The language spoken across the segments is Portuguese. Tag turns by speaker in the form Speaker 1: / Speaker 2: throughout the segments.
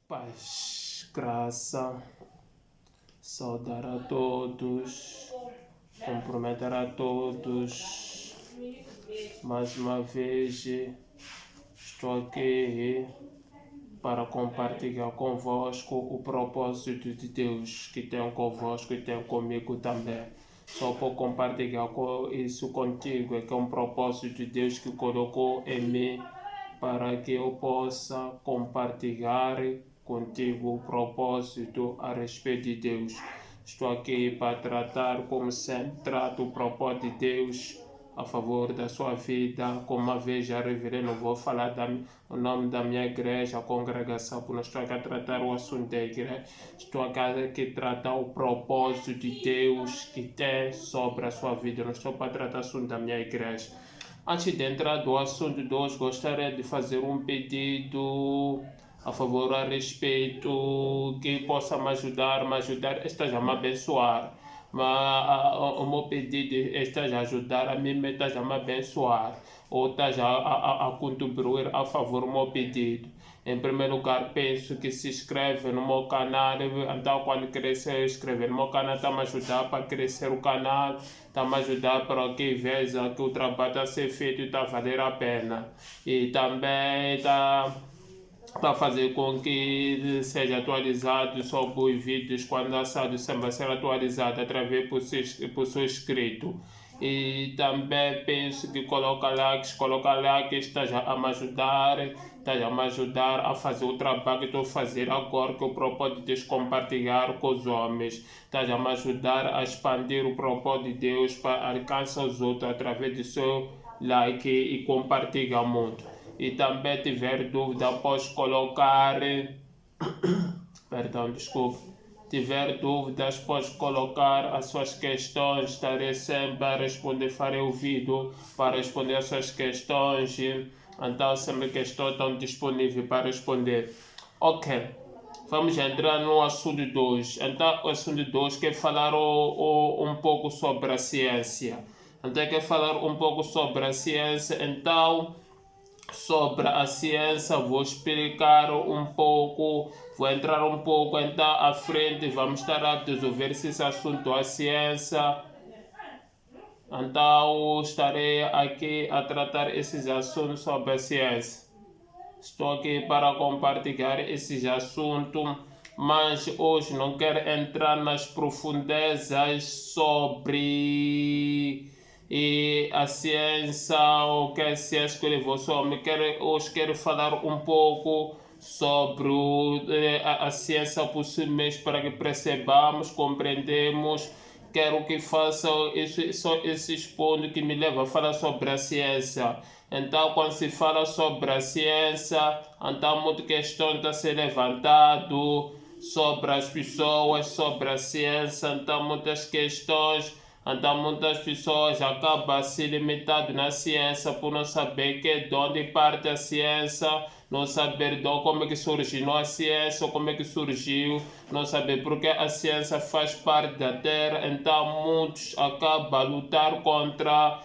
Speaker 1: Paz, graça, saudar a todos, cumprimentar a todos. Mais uma vez estou aqui para compartilhar convosco o propósito de Deus que tem convosco e tem comigo também. Só para compartilhar isso contigo, é que é um propósito de Deus que colocou em mim para que eu possa compartilhar contigo o propósito a respeito de Deus. Estou aqui para tratar, como sempre, trato o propósito de Deus a favor da sua vida. Como uma vez já revelei, não vou falar o nome da minha igreja, a congregação, porque não estou aqui a tratar o assunto da igreja. Estou aqui a tratar o propósito de Deus que tem sobre a sua vida. Não estou para tratar o assunto da minha igreja. Antes de entrar do assunto de hoje, gostaria de fazer um pedido a favor a respeito que possa me ajudar, esteja a me abençoar. O meu pedido esteja a ajudar a mim, esteja a me abençoar, ou esteja a contribuir a favor do meu pedido. Em primeiro lugar, penso que se inscreve no meu canal, então quando crescer, inscrever no meu canal, está me ajudar para crescer o canal, está me ajudar para que veja que o trabalho está a ser feito e está a valer a pena. E também está para fazer com que seja atualizado sobre os vídeos quando lançado sempre ser atualizado através por seu inscrito. E também penso que colocar likes esteja a me ajudar a fazer o trabalho que estou a fazer agora, que eu propósito de Deus compartilhar com os homens. Esteja a me ajudar a expandir o propósito de Deus para alcançar os outros através do seu like e compartilhamento. E também tiver dúvida, após colocar, perdão, desculpe, tiver dúvidas, pode colocar as suas questões, estarei sempre a responder, farei o vídeo para responder as suas questões, então sempre que estão disponível para responder. Ok, vamos entrar no assunto de hoje. Então, o assunto de hoje quer falar um pouco sobre a ciência. Então, quer falar um pouco sobre a ciência, então sobre a ciência, vou explicar um pouco, vou entrar um pouco então à frente, vamos estar a desenvolver esse assunto da ciência. Então estarei aqui a tratar esses assuntos sobre a ciência. Estou aqui para compartilhar esses assuntos, mas hoje não quero entrar nas profundezas sobre a ciência, o que é a ciência que levou só. Hoje quero falar um pouco sobre a ciência por si mesmo, para que percebamos, compreendemos. Quero que faça só esses pontos que me levam a falar sobre a ciência. Então, quando se fala sobre a ciência, então muita questão está a ser levantado sobre as pessoas, sobre a ciência, então muitas questões. Então muitas pessoas acabam se limitando na ciência por não saber de onde parte a ciência, não saber como é que surgiu a ciência, como é que surgiu, não saber porque a ciência faz parte da Terra. Então muitos acabam a lutar contra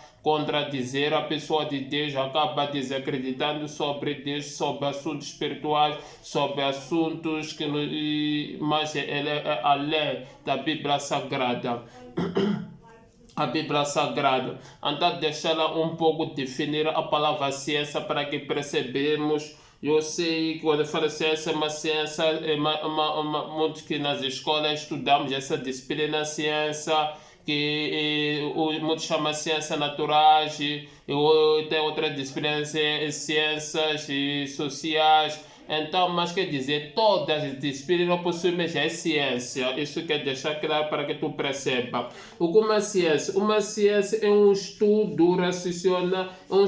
Speaker 1: dizer a pessoa de Deus, acaba desacreditando sobre Deus, sobre assuntos espirituais, sobre assuntos que mas é além da Bíblia Sagrada. A Bíblia Sagrada. Então, deixá-la um pouco definir a palavra ciência para que percebemos. Eu sei que quando eu falo ciência, uma ciência, muito que nas escolas estudamos essa disciplina ciência, que muitos chamam ciências naturais, e tem outras disciplinas, ciências sociais. Então, mas quer dizer, todas as disciplinas possuem é ciência. Isso quer deixar claro para que tu perceba. O que é uma ciência? Uma ciência é um estudo racional, um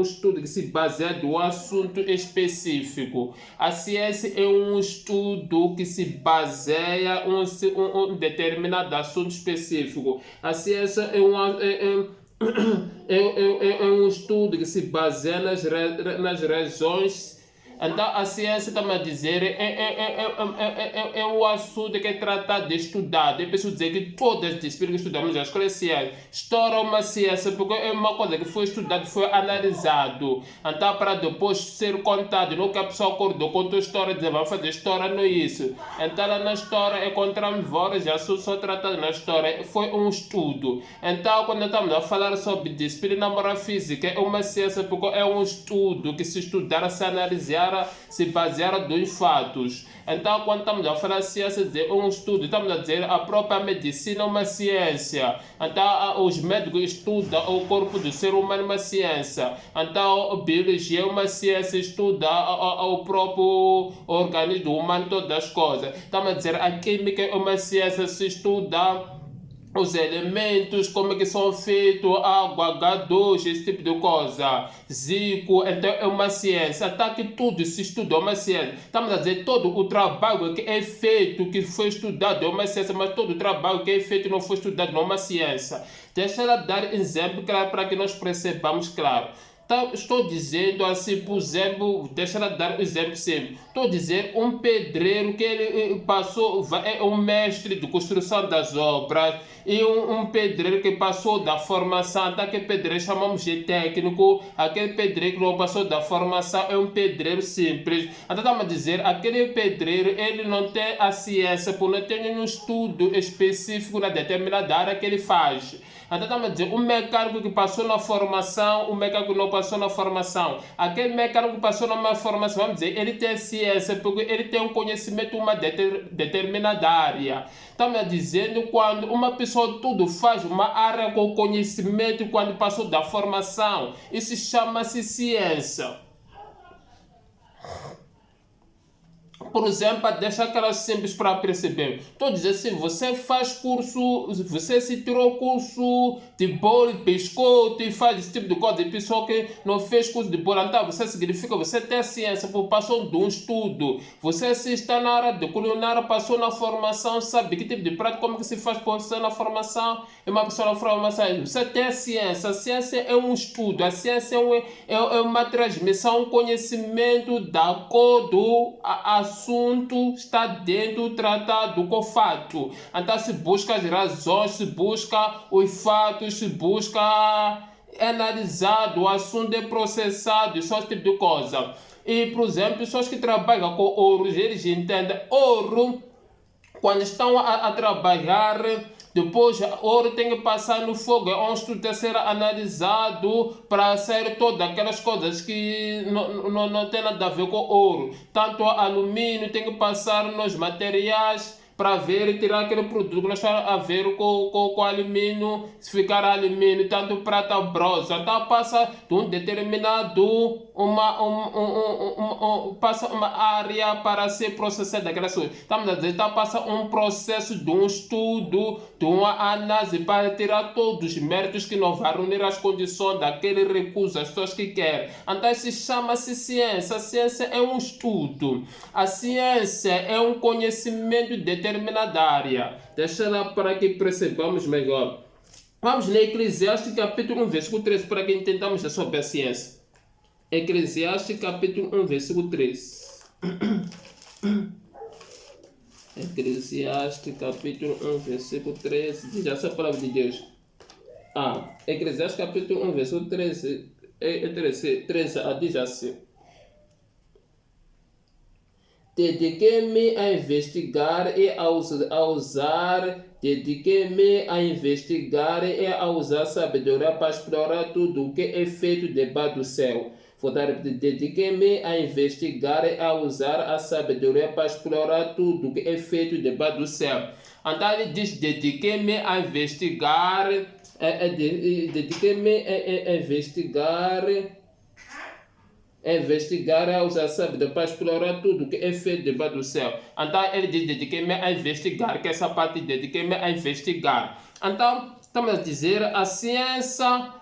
Speaker 1: estudo que se baseia no assunto específico. A ciência é um estudo que se baseia em um determinado assunto específico. A ciência é um estudo que se baseia nas razões Então a ciência está a dizer é um assunto que é tratado de estudado. Eu preciso dizer que todas as disciplinas que estudamos na escola é ciência. História é uma ciência porque é uma coisa que foi estudado, foi analisado. Então para depois ser contado, não que a pessoa acordou, contou a história, dizer vamos fazer história, não é isso. Então lá na história encontramos vários assuntos só tratados na história. Foi um estudo. Então quando estamos a falar sobre disciplina moral física, é uma ciência porque é um estudo que se estudar, se analisar, se basear dos fatos. Então, quando estamos a falar de ciência, é um estudo, estamos a dizer a própria medicina é uma ciência. Então, os médicos estudam o corpo do ser humano, uma ciência. Então, a biologia é uma ciência, estuda o próprio organismo humano, todas as coisas. Estamos a dizer a química é uma ciência, se estuda os elementos, como é que são feitos, água, H2, esse tipo de coisa, Zico, então é uma ciência, até que tudo se estuda, é uma ciência. Estamos a dizer todo o trabalho que é feito, que foi estudado, é uma ciência, mas todo o trabalho que é feito não foi estudado, não é uma ciência. Deixa ela dar exemplo, claro, para que nós percebamos, claro. Então, estou dizendo assim, por exemplo, deixa eu dar um exemplo sempre. Estou dizendo um pedreiro que ele passou, é um mestre de construção das obras, e um pedreiro que passou da formação, até aquele pedreiro chamamos de técnico, aquele pedreiro que não passou da formação é um pedreiro simples. Então estamos a dizer, aquele pedreiro ele não tem a ciência, porque não tem nenhum estudo específico na determinada área que ele faz. Então estamos a dizer, o mecânico que passou na formação, o mecânico que não passou na formação. Aquele mecânico que passou na formação, vamos dizer, ele tem ciência, porque ele tem um conhecimento de uma determinada área. Estamos dizendo, quando uma pessoa tudo faz uma área com conhecimento, quando passou da formação, isso chama-se ciência. Por exemplo, deixar aquela simples para perceber. Estou dizendo assim, você faz curso, você se tirou curso de bolo, pescou, e faz esse tipo de coisa. E pessoa que não fez curso de bolo, então você significa, você tem ciência, passou de um estudo. Você se está na área de culinária, passou na formação, sabe que tipo de prato, como que se faz por você na formação, é uma pessoa na formação. Você tem ciência, a ciência é um estudo, a ciência é uma transmissão, um conhecimento da cor do assunto está dentro tratado com fato. Então se busca as razões, se busca os fatos, se busca analisado, o assunto é processado, só esse tipo de coisa. E, por exemplo, pessoas que trabalham com ouro, eles entendem ouro, quando estão a trabalhar, depois o ouro tem que passar no fogo, é onde tudo tem que ser analisado para sair todas aquelas coisas que não tem nada a ver com ouro. Tanto alumínio tem que passar nos materiais para ver e tirar aquele produto que nós estamos a ver com alumínio, se ficar alumínio, tanto prata bronze, então passa de um determinado passa uma área para ser processada aquela coisa. Estamos a dizer, então passa um processo de um estudo, de uma análise para tirar todos os méritos que não vão reunir as condições daquele recurso, as pessoas que querem. Então isso chama-se ciência. A ciência é um estudo. A ciência é um conhecimento de determinada área. Deixa lá para que percebamos melhor. Vamos ler Eclesiastes capítulo 1, versículo 13, para que entendamos sobre a ciência. Eclesiastes capítulo 1, versículo 13. Eclesiastes capítulo 1, versículo 13. Diz essa palavra de Deus. Eclesiastes capítulo 1, versículo 13. 13 diz assim. Dediquei-me a investigar e a usar. Dediquei-me a investigar e a usar sabedoria para explorar tudo o que é feito debaixo do céu. Dediquei-me a investigar e a usar a sabedoria para explorar tudo o que é feito debaixo do céu. Então ele diz, dediquei-me a investigar, dediquei-me a investigar, a usar sabedoria para explorar tudo que é feito debaixo do céu. Então ele diz, dediquei-me a investigar, que essa parte, dediquei-me a investigar. Então estamos a dizer, a ciência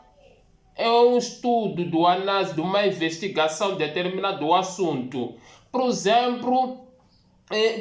Speaker 1: é um estudo, do análise, de uma investigação determinada do assunto. Por exemplo,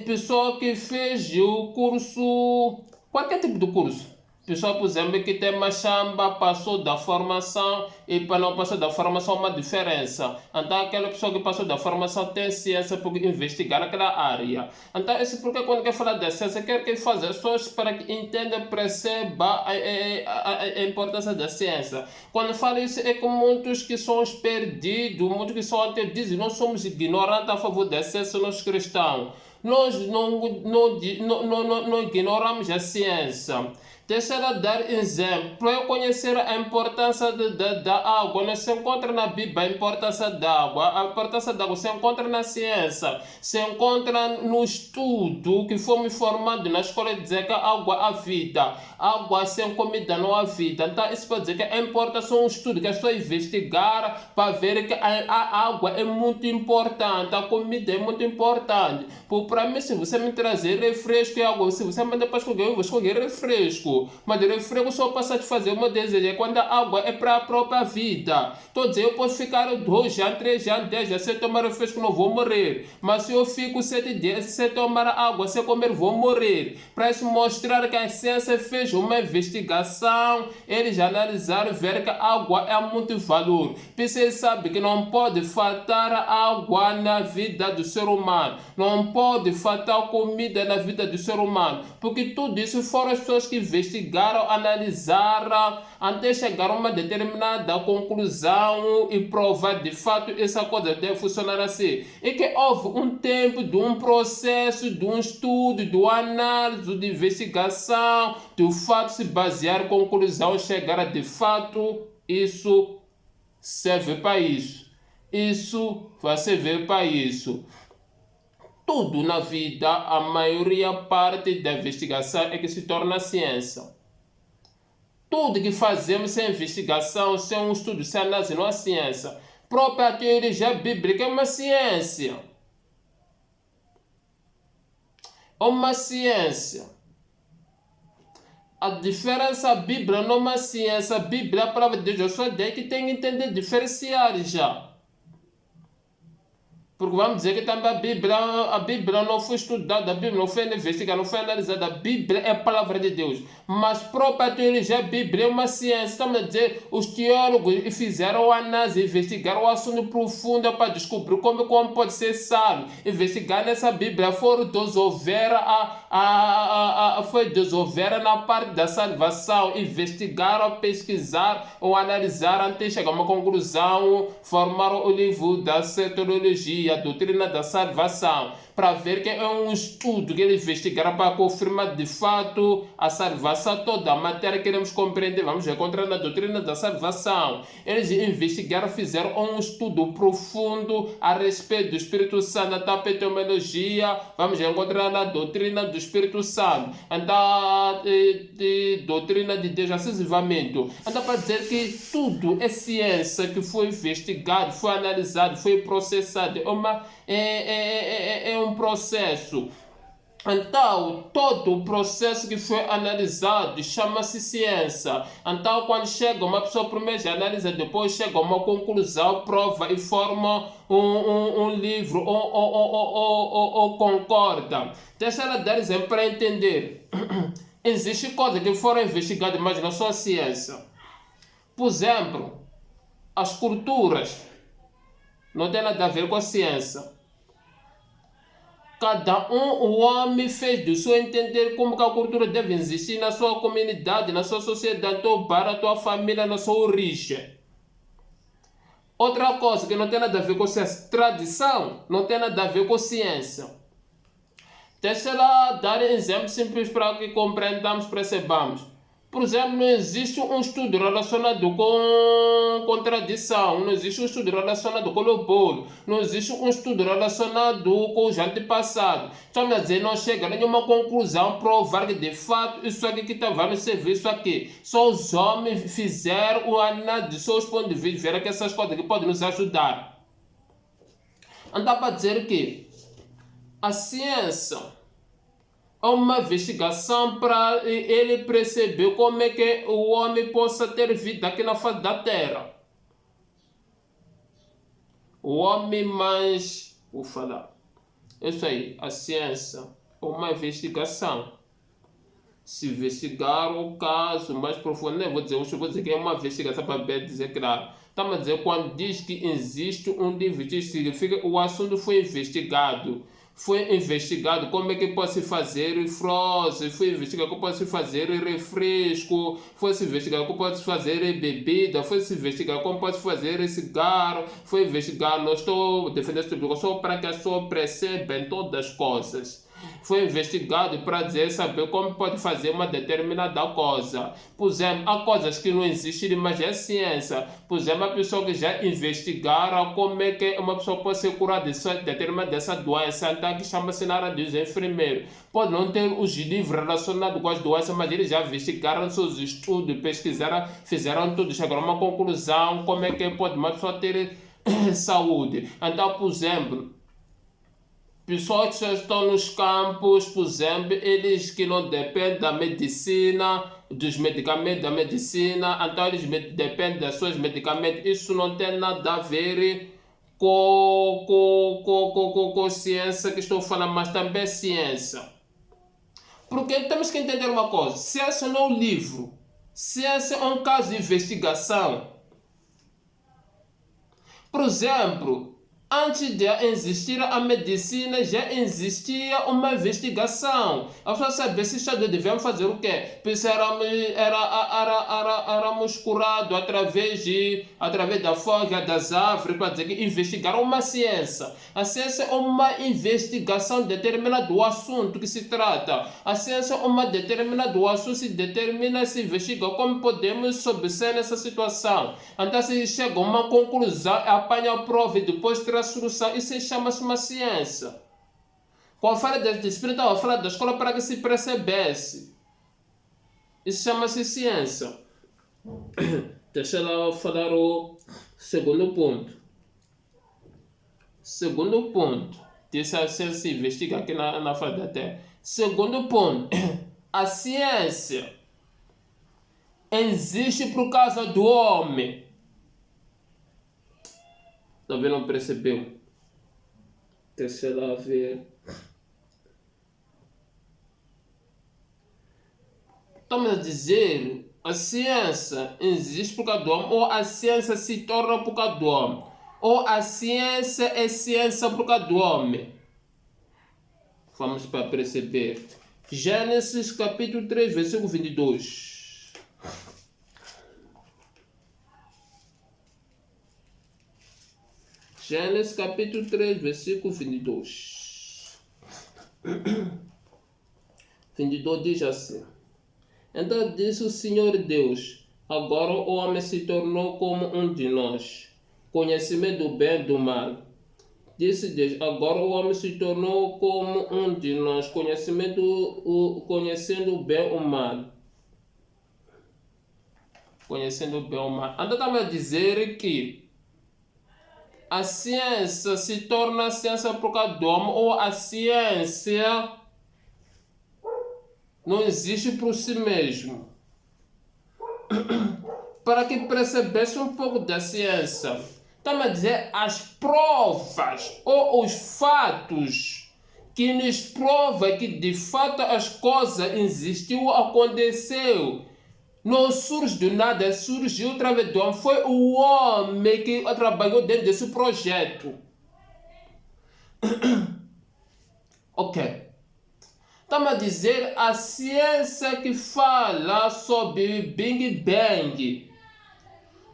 Speaker 1: pessoa que fez o curso, qualquer tipo de curso, Pessoa, por exemplo, que tem machamba, passou da formação e para não passar da formação uma diferença. Então, aquela pessoa que passou da formação tem ciência porque investigar aquela área. Então, isso porque quando quer falar da ciência, quer que fazer pessoas para que entendam, percebam a importância da ciência. Quando fala isso, é com muitos que são perdidos, muitos que são até dizem, nós somos ignorantes a favor da ciência, nós cristãos. Nós não ignoramos a ciência. Deixa ela dar exemplo. Para eu conhecer a importância da água, não se encontra na Bíblia a importância da água. A importância da água se encontra na ciência, se encontra no estudo que fomos formados na escola de dizer que a água é vida. Água sem comida não há vida. Então, isso pode dizer que a importância é um estudo que é só investigar para ver que a água é muito importante, a comida é muito importante. Para mim, se você me trazer refresco e água, se você me mandar para escolher, eu vou escolher refresco. Mas refresco só para satisfazer o meu desejo. É quando a água é para a própria vida. Estou dizendo, eu posso ficar 2 anos, 3 anos, 10 anos, se eu tomar refresco não vou morrer. Mas se eu fico 7 dias, se eu tomar água, se eu comer, vou morrer. Para isso mostrar que a ciência fez uma investigação, eles analisaram, ver que a água é muito valor. Você sabe que não pode faltar água na vida do ser humano. Não pode faltar comida na vida do ser humano. Porque tudo isso foram as pessoas que investigaram, analisaram, até chegar a uma determinada conclusão e provar de fato essa coisa deve funcionar assim. E que houve um tempo de um processo, de um estudo, de uma análise, de investigação, de fato se basear em conclusão, chegar a de fato isso serve para isso. Isso vai servir para isso. Tudo na vida, a maioria parte da investigação é que se torna ciência. Tudo que fazemos sem investigação, sem um estudo, sem análise, não é ciência. A própria teologia bíblica é uma ciência. É uma ciência. A diferença, a Bíblia não é uma ciência. A Bíblia é a palavra de Deus. Eu sou daí que tem que entender, diferenciar já. Porque vamos dizer que também a Bíblia não foi estudada, a Bíblia não foi investigada, não foi analisada. A Bíblia é a palavra de Deus. Mas própria teologia, a Bíblia é uma ciência. Estamos a dizer, os teólogos fizeram análise, investigaram o assunto profundo para descobrir como pode ser salvo. Investigar nessa Bíblia, foram desenvolver na parte da salvação. Investigaram, pesquisaram ou analisaram até chegar a uma conclusão, formaram o livro da soteriologia, a doutrina da salvação, para ver que é um estudo que eles investigaram para confirmar de fato a salvação, toda a matéria que queremos compreender, vamos encontrar na doutrina da salvação. Eles investigaram, fizeram um estudo profundo a respeito do Espírito Santo, da epistemologia, vamos encontrar na doutrina do Espírito Santo, então, doutrina de Deus, acessivamente. Então, para dizer que tudo é ciência que foi investigado, foi analisado, foi processado, é um processo. Então, todo o processo que foi analisado chama-se ciência. Então, quando chega uma pessoa primeiro analisa, depois chega a uma conclusão, prova e forma um livro ou concorda. Deixa ela dar exemplo para entender. Existem coisas que foram investigadas, mas não são ciência. Por exemplo, as culturas não tem nada a ver com a ciência. Cada o homem fez do seu entender como que a cultura deve existir na sua comunidade, na sua sociedade, na tua barra, na tua família, na sua origem. Outra coisa que não tem nada a ver com ciência, tradição, não tem nada a ver com ciência. Deixa ela dar exemplo simples para que compreendamos, percebamos. Por exemplo, não existe um estudo relacionado com tradição, não existe um estudo relacionado com o bolo, não existe um estudo relacionado com os antepassados. Estamos a dizer, não chega a nenhuma conclusão, provar que de fato isso aqui que estava no serviço aqui. Só os homens fizeram o análise de seus pontos de vista, viram que essas coisas aqui podem nos ajudar. Então, para dizer que a ciência é uma investigação para ele perceber como é que o homem possa ter vida aqui na face da terra. O homem mais... Vou falar. Isso aí, a ciência é uma investigação. se investigar o caso mais profundo, não vou dizer que é uma investigação para dizer claro. Estamos a dizer, quando diz que existe um livro, significa que o assunto foi investigado. Foi investigado como é que pode se fazer froze, foi investigado como pode se fazer refresco, foi se investigado como pode se fazer bebida, foi se investigado como pode se fazer cigarro, foi investigado, não estou defendendo esse tipo só para que as pessoas percebam todas as coisas. Foi investigado para saber como pode fazer uma determinada coisa. Por exemplo, há coisas que não existem, mas é ciência. Por exemplo, a pessoa que já investigaram como é que uma pessoa pode ser curada de determinada dessa doença, então que chama-se na área dos enfermeiros. Pode não ter os livros relacionados com as doenças, mas eles já investigaram seus estudos, pesquisaram, fizeram tudo, chegaram a uma conclusão como é que pode uma pessoa ter saúde. Então, por exemplo, pessoas que já estão nos campos, por exemplo, eles que não dependem da medicina, dos medicamentos da medicina, então eles dependem dos seus medicamentos. Isso não tem nada a ver com ciência que estou falando, mas também ciência. Porque temos que entender uma coisa: ciência não é um livro, ciência é um caso de investigação. Por exemplo, antes de existir a medicina, já existia uma investigação. A pessoa sabia se devemos fazer o quê? Pois éramos curados através da folha das árvores, para dizer que investigaram uma ciência. A ciência é uma investigação determinada do assunto que se trata. A ciência é uma determinada do assunto, se determina, se investiga como podemos sobresair nessa situação. Então se chega a uma conclusão, apanha a prova e depois traz solução. Isso chama-se uma ciência. Quando fala da disciplina, estava falando da escola para que se percebesse. Isso chama-se ciência. Deixa eu falar o segundo ponto. Segundo ponto. Disse a ciência se investiga aqui na face da Terra. Segundo ponto. A ciência existe por causa do homem. Talvez não percebeu. Deixa eu ver. Estamos a dizer, a ciência existe por causa do homem, ou a ciência se torna por causa do homem, ou a ciência é ciência por causa do homem. Vamos para perceber. Gênesis capítulo 3, versículo 22. Gênesis capítulo 3, versículo 22. 22 diz assim: Então disse o Senhor Deus: Agora o homem se tornou como um de nós, conhecimento do bem e do mal. Disse Deus: Agora o homem se tornou como um de nós, conhecendo o bem e o mal. Conhecendo o bem e o mal. Então estava a dizer que a ciência se torna ciência por causa do homem, ou a ciência não existe por si mesmo. Para que percebesse um pouco da ciência, estamos a dizer as provas ou os fatos que nos provam que de fato as coisas existiu, aconteceu. Não surge do nada, surgiu através do homem. Foi o homem que trabalhou dentro desse projeto. Ok. Estamos a dizer a ciência que fala sobre Big Bang,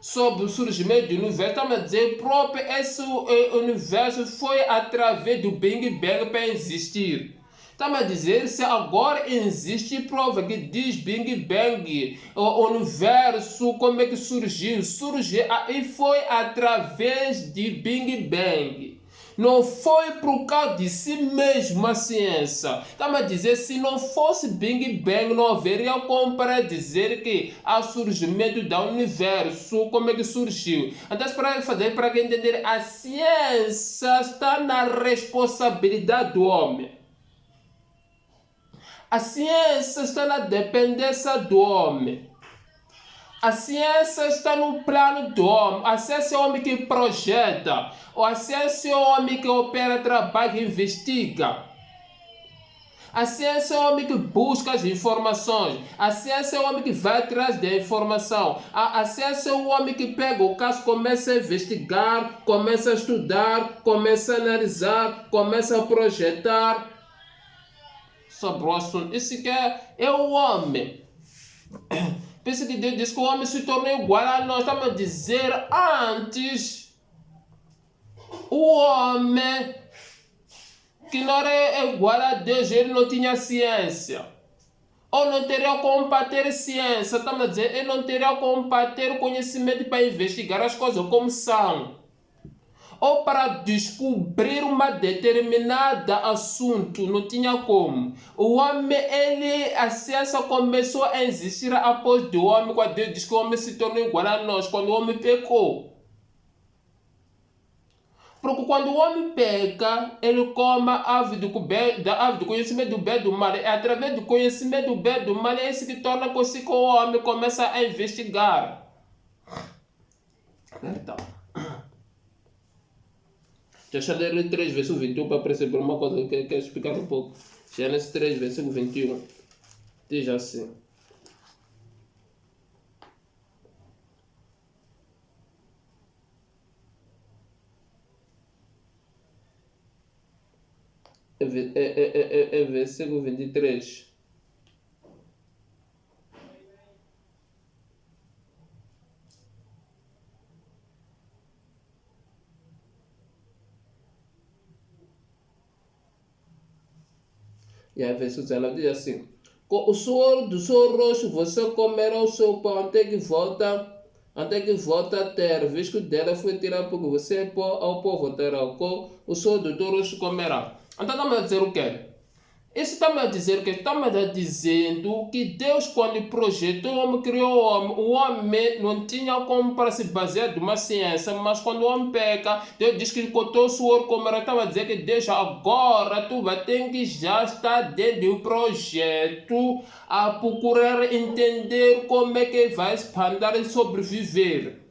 Speaker 1: sobre o surgimento do universo. Estamos a dizer próprio esse universo foi através do Big Bang para existir. Estamos a dizer se agora existe prova que diz Big Bang, o universo, como é que surgiu? Surgiu e foi através de Big Bang. Não foi por causa de si mesmo a ciência. Estamos a dizer, se não fosse Big Bang, não haveria como para dizer que há surgimento do universo, como é que surgiu. Então, para que entender, a ciência está na responsabilidade do homem. A ciência está na dependência do homem. A ciência está no plano do homem. A ciência é o homem que projeta. Ou a ciência é o homem que opera, trabalha e investiga. A ciência é o homem que busca as informações. A ciência é o homem que vai atrás da informação. A ciência é o homem que pega o caso, começa a investigar, começa a estudar, começa a analisar, começa a projetar sobre o assunto. Isso que é o homem. Pensa que Deus diz que o homem se tornou igual a nós. Estamos a dizer antes, o homem que não era igual a Deus, ele não tinha ciência. Ou não teria como bater ciência. Estamos a dizer, ele não teria como bater o conhecimento para investigar as coisas como são. Ou para descobrir uma determinada assunto, não tinha como. O homem, a ciência começou a existir após o homem, quando Deus diz que o homem se tornou igual a nós, quando o homem pecou. Porque quando o homem peca, ele come a árvore do conhecimento do bem e do mal. É através do conhecimento do bem e do mal, é isso que torna que o homem começa a investigar. Perdão. Deixa eu ler 3, versículo 21 para perceber uma coisa que eu quero explicar um pouco. Gênesis 3, versículo 21. Diz assim. É versículo 23. E a versículo 19 diz assim: com o suor do seu rosto você comerá o seu pão até que volta a terra, visto que dela foi tirado, porque você é pó, ao pó voltará. Com o suor do teu rosto comerá. Então estamos a dizer o quê? Isso estamos a dizer que estamos dizendo que Deus, quando projetou o homem, criou o homem não tinha como para se basear de uma ciência, mas quando o homem peca, Deus diz que cortou o suor como era. Estava a dizer que Deus agora tu vai ter que já estar dentro do projeto a procurar entender como é que vai expandir e sobreviver.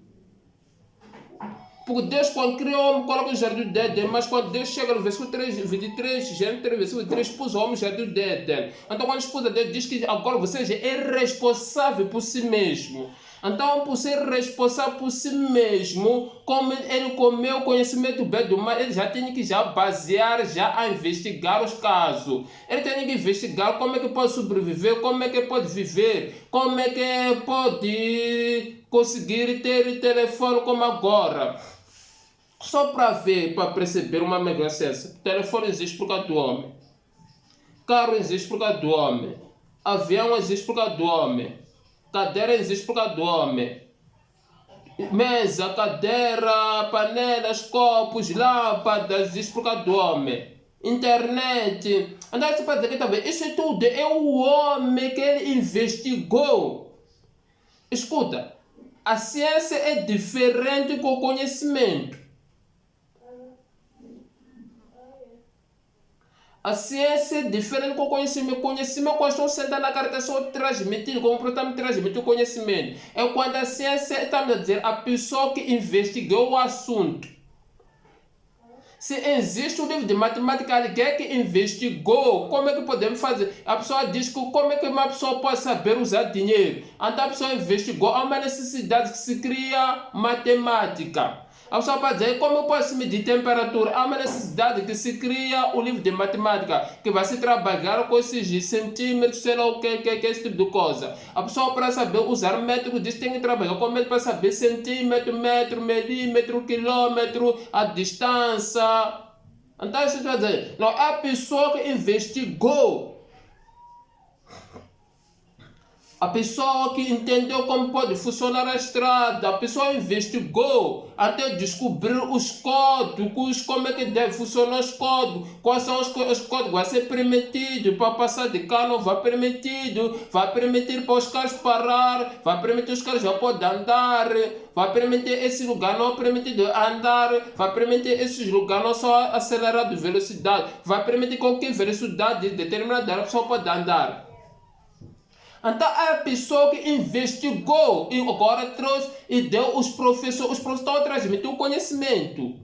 Speaker 1: Porque Deus, quando criou o homem, coloca o jardim do Éden, mas quando Deus chega no versículo 23, Gênesis 3, versículo 3, pôs o homem no jardim do Éden. Então, quando a esposa dele diz que agora você é responsável por si mesmo. Então, por ser responsável por si mesmo, como ele comeu o conhecimento do bem e do mal, ele já tem que basear, a investigar os casos. Ele tem que investigar como é que pode sobreviver, como é que pode viver, como é que pode conseguir ter telefone como agora. Só para ver, para perceber uma melhor ciência. Telefone existe por causa do homem. Carro existe por causa do homem. Avião existe por causa do homem. Cadeira existe por causa do homem. Mesa, cadeira, panelas, copos, lâmpadas existe por causa do homem. Internet. Então você pode dizer que também isso tudo é o homem que ele investigou. Escuta, a ciência é diferente com o conhecimento. A ciência é diferente com o conhecimento. O conhecimento, quando estou sentado na cara, só transmitir, como para me transmitir o conhecimento. É quando a ciência está a dizer a pessoa que investigou o assunto. Se existe um livro de matemática, alguém que investigou, como é que podemos fazer? A pessoa diz que como é que uma pessoa pode saber usar dinheiro? Então a pessoa investigou, há uma necessidade que se cria matemática. A pessoa pode dizer, como eu posso medir temperatura? Há uma necessidade que se cria o livro de matemática, que vai se trabalhar com esses centímetros, sei lá o que, esse tipo de coisa. A pessoa, para saber usar métrico, diz que tem que trabalhar com métrico para saber centímetro, metro, milímetro, quilômetro, a distância. Então, isso vai dizer, não, a pessoa que investigou, a pessoa que entendeu como pode funcionar a estrada, a pessoa investigou até descobrir os códigos, como é que deve funcionar os códigos, quais são os códigos, vai ser permitido para passar de carro, vai permitir para os carros parar, vai permitir os carros já podem andar, vai permitir esse lugar não permitido andar, vai permitir esses lugares não só acelerar de velocidade, vai permitir qualquer velocidade determinada a pessoa pode andar. Então a pessoa que investigou e agora trouxe e deu os professores estão a transmitir o conhecimento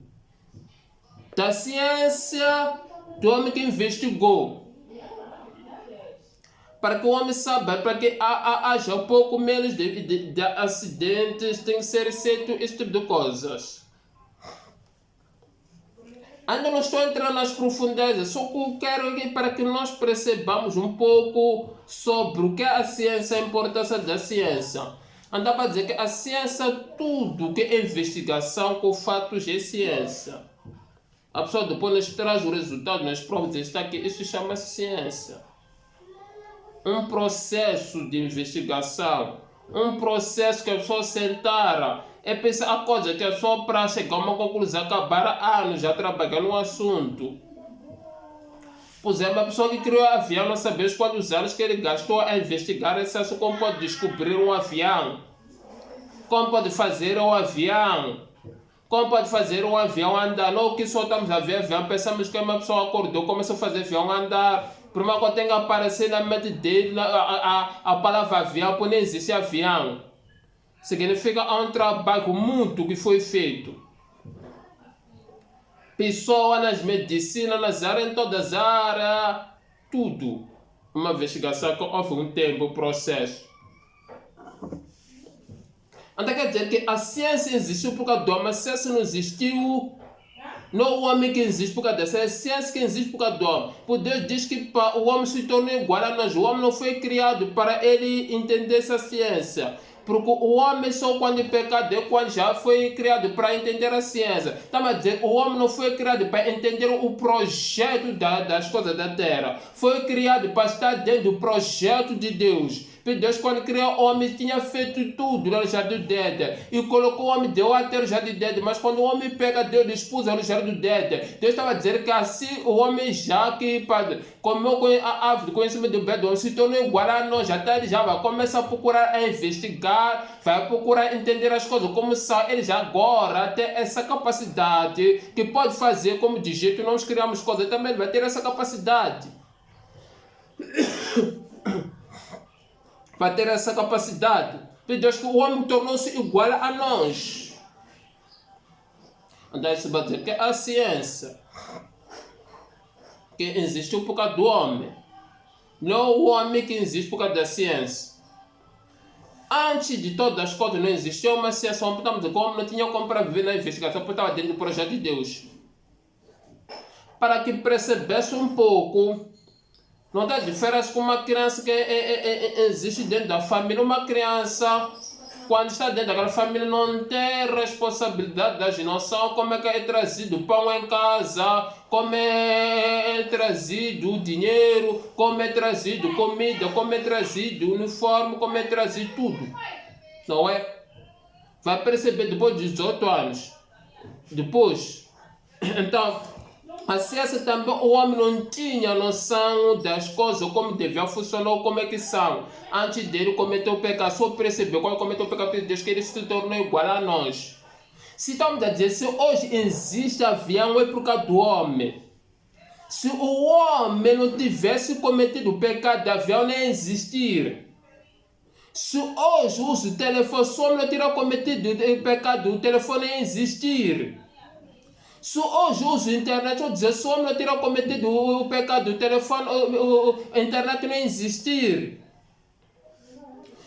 Speaker 1: da ciência do homem que investigou. para que o homem saiba, para que haja pouco menos de acidentes, tem que ser certo esse tipo de coisas. Ainda não estou entrando nas profundezas, só que eu quero aqui para que nós percebamos um pouco sobre o que é a ciência, a importância da ciência. Andava a dizer que a ciência, tudo que é investigação com fatos é ciência. A pessoa depois nos traz o resultado, nas provas, está aqui, isso chama-se ciência. Um processo de investigação, um processo que a pessoa sentara, é pensar a coisa que a pessoa para chegar a uma conclusão acabar anos já trabalhando no assunto. Por exemplo, a pessoa que criou o avião, não sabemos quantos anos que ele gastou a investigar esse assunto, como pode descobrir um avião, como pode fazer um avião, como pode fazer um avião andar. Não que só estamos a ver avião, pensamos que uma pessoa acordou, começou a fazer avião andar. Primeiro que tem que aparecer na mente dele a palavra avião, porque não existe avião. Significa um trabalho muito que foi feito. Pessoas nas medicinas, nas áreas, em todas as áreas, tudo. Uma investigação que houve um tempo, processo. Então quer dizer que a ciência existiu por causa do homem, a ciência não existiu. Não o homem que existe por causa dessa, é a ciência que existe por causa do homem. Por Deus diz que o homem se tornou igual a nós. O homem não foi criado para ele entender essa ciência. Porque o homem só quando pecado é quando já foi criado para entender a ciência. Estamos a dizer que o homem não foi criado para entender o projeto das coisas da terra. Foi criado para estar dentro do projeto de Deus. Deus, quando criou o homem, tinha feito tudo no jardim do Éden. E colocou o homem, deu até o jardim do Éden. Mas quando o homem pega, Deus expôs no jardim do Éden. Deus estava a dizer que assim o homem já que comeu a árvore do conhecimento do bem do homem, se tornou igual a nós. Até ele já vai começar a procurar, a investigar, vai procurar entender as coisas como são. Ele já agora tem essa capacidade que pode fazer como de jeito nós criamos coisas. Também ele vai ter essa capacidade. Vai ter essa capacidade. Deus que o homem tornou-se igual a nós. Então isso vai dizer que a ciência que existe por causa do homem, não o homem que existe por causa da ciência. Antes de todas as coisas não existia uma ciência, o homem não tinha como para viver na investigação, porque estava dentro do projeto de Deus. Para que percebesse um pouco. Não dá diferença com uma criança que existe dentro da família. Uma criança, quando está dentro daquela família, não tem responsabilidade das noção como é que é trazido pão em casa, como é trazido dinheiro, como é trazido comida, como é trazido uniforme, como é trazido tudo. Não é? Vai perceber depois de 18 anos. Depois. Então, a ciência também, o homem não tinha noção das coisas, como devia funcionar, como é que são. Antes dele cometer o pecado, só percebeu quando cometeu o pecado de Deus, que ele se tornou igual a nós. Se estamos a dizer, se hoje existe avião, é por causa do homem. Se o homem não tivesse cometido o pecado de avião, nem existir. Se hoje usa o telefone, se o homem não tiver cometido o pecado, o telefone nem existir. Se hoje uso a internet, eu dizer, se o homem não tiver cometido o pecado do telefone, a internet não existir.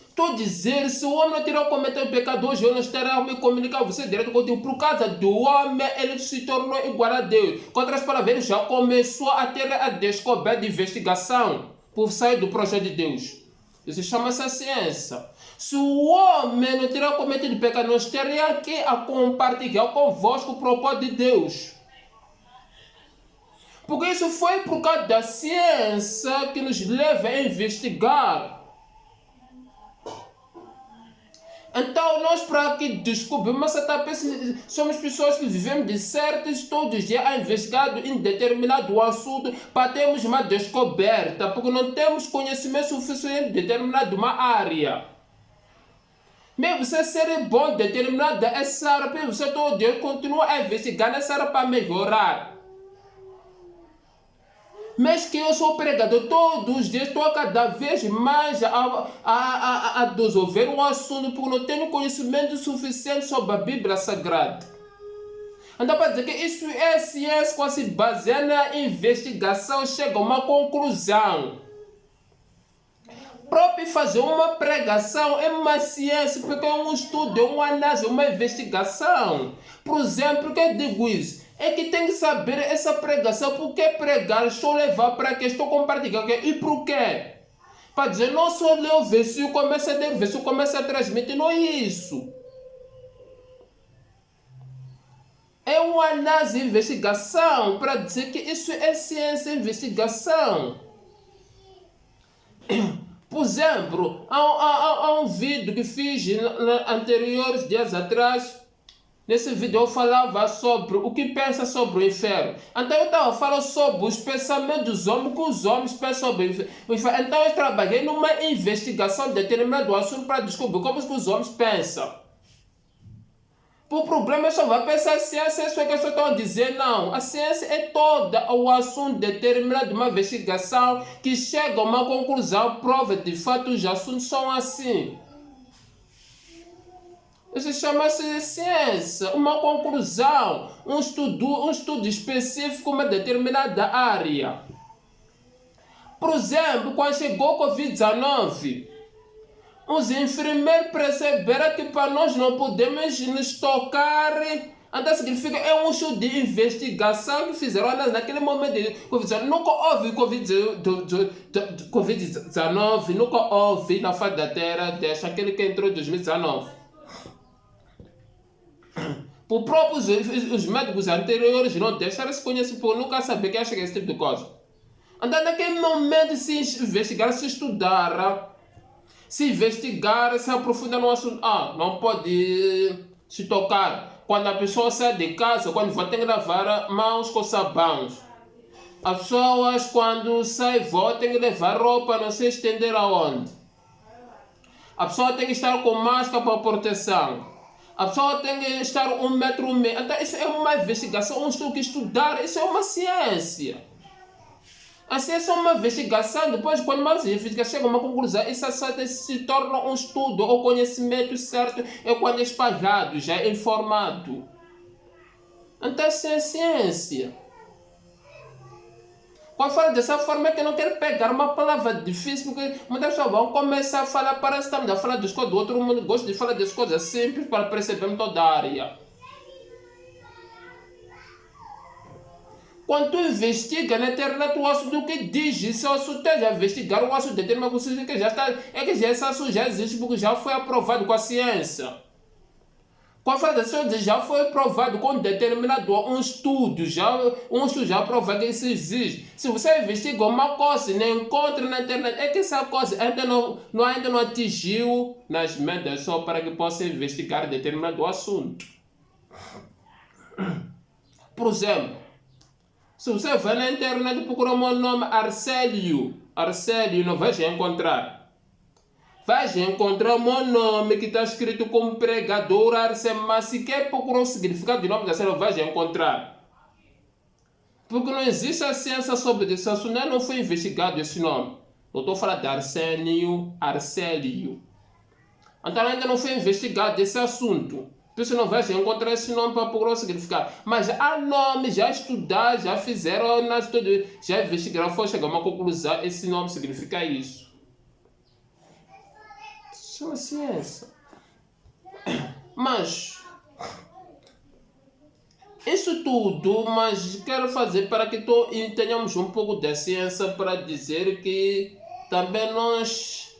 Speaker 1: Estou a dizer, se o homem não tiver cometido o pecado hoje, eu não estaria a me comunicar com você direto contigo. Por causa do homem, ele se tornou igual a Deus. Com outras palavras, ele já começou a ter a descoberta de investigação por sair do projeto de Deus. Isso chama-se a ciência. Se o homem não tiver cometido pecado, nós teríamos aqui a compartilhar convosco o propósito de Deus. Porque isso foi por causa da ciência que nos leva a investigar. Então, nós para que descobrimos essa pessoa, somos pessoas que vivemos de certos todos os dias a investigar em determinado assunto para termos uma descoberta, porque não temos conhecimento suficiente de determinada uma área. Mesmo você ser bom em determinada essa área, você todo dia continua a investigar nessa área para melhorar. Mas que eu sou pregador, todos os dias estou cada vez mais a desenvolver um assunto porque não tenho conhecimento suficiente sobre a Bíblia Sagrada. Então para dizer que isso é ciência, quando se baseia na investigação, chega a uma conclusão. Próprio fazer uma pregação é uma ciência, porque é um estudo, é uma análise, é uma investigação. Por exemplo, o que eu digo isso? É que tem que saber essa pregação, por que pregar, estou a levar para que estou compartilhando, e por quê? Para dizer, não só ler o versículo, começa a ler o versículo, começa a transmitir, não é isso. É uma análise e investigação, para dizer que isso é ciência e investigação. Por exemplo, há um vídeo que fiz anteriores dias atrás. Nesse vídeo eu falava sobre o que pensa sobre o inferno. Então eu estava falando sobre os pensamentos dos homens, que os homens pensam sobre o inferno. Então eu trabalhei numa investigação determinada do assunto para descobrir como que os homens pensam. O problema é só vai pensar a ciência, isso é que eu só estou a dizer, não. A ciência é toda o assunto determinado de uma investigação que chega a uma conclusão, prova de fato os assuntos são assim. Isso chama-se de ciência, uma conclusão, um estudo específico, uma determinada área. Por exemplo, quando chegou o Covid-19, os enfermeiros perceberam que para nós não podemos nos tocar. Então significa é um estudo de investigação que fizeram naquele momento de Covid-19. Nunca houve Covid-19, nunca houve na face da Terra desde aquele que entrou em 2019. Por próprios os médicos anteriores não deixaram se conhecer por nunca saber que acha esse tipo de coisa. Então naquele momento se investigar, se estudar, se investigar, se aprofundar no assunto, não pode se tocar. Quando a pessoa sai de casa, quando vai ter que lavar mãos com sabão. As pessoas quando saem vão ter que levar roupa, não se estender aonde. A pessoa tem que estar com máscara para proteção. A pessoa tem que estar 1,5 metro. Então isso é uma investigação, um estudo que estudar, isso é uma ciência. A ciência é uma investigação, depois quando mais investigação chega a uma conclusão, isso se torna um estudo, o conhecimento certo é quando é espalhado, já é informado. Então isso é ciência. Quando fala dessa forma é que eu não quero pegar uma palavra difícil, porque muitas pessoas vão começar a falar, parece que estamos a falar das coisas do outro mundo, gosto de falar das coisas simples para percebermos toda a área. Quando tu investiga na internet o assunto que diz, isso é o assunto que já investigar o assunto determinado que já está, é que já esse assunto já existe porque já foi aprovado com a ciência. Quando fala dessa coisa, já foi provado com determinado um estudo já provado que isso existe. Se você investiga uma coisa e não encontra na internet, é que essa coisa ainda não atingiu nas mentes só para que possa investigar determinado assunto. Por exemplo, se você vai na internet e procura o meu nome Arcélio, não vai encontrar. Vais encontrar o meu nome que está escrito como pregador Arcélio, mas se quer procurar o significado do nome da série, vais encontrar. Porque não existe a ciência sobre esse assunto, não foi investigado esse nome. Eu estou falando de Arcélio. Então ainda não foi investigado esse assunto. Por isso não vais encontrar esse nome para procurar o significado. Mas há nomes, já estudaram, já fizeram, já investigaram, foi chegar a uma conclusão, esse nome significa isso. Chama ciência. Mas isso tudo, mas quero fazer para que tenhamos um pouco da ciência para dizer que também nós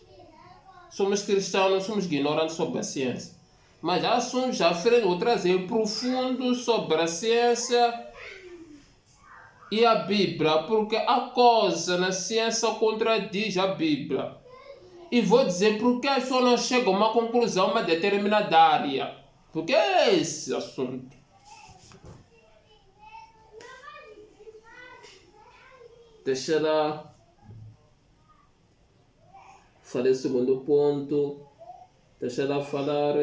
Speaker 1: somos cristãos, não somos ignorantes sobre a ciência. Mas há assuntos já vou trazer profundos sobre a ciência e a Bíblia, porque a coisa na ciência contradiz a Bíblia. E vou dizer por que as pessoas não chegam a uma conclusão, uma determinada área. Porque é esse assunto. Deixa lá. Falei o segundo ponto. Deixa lá falar.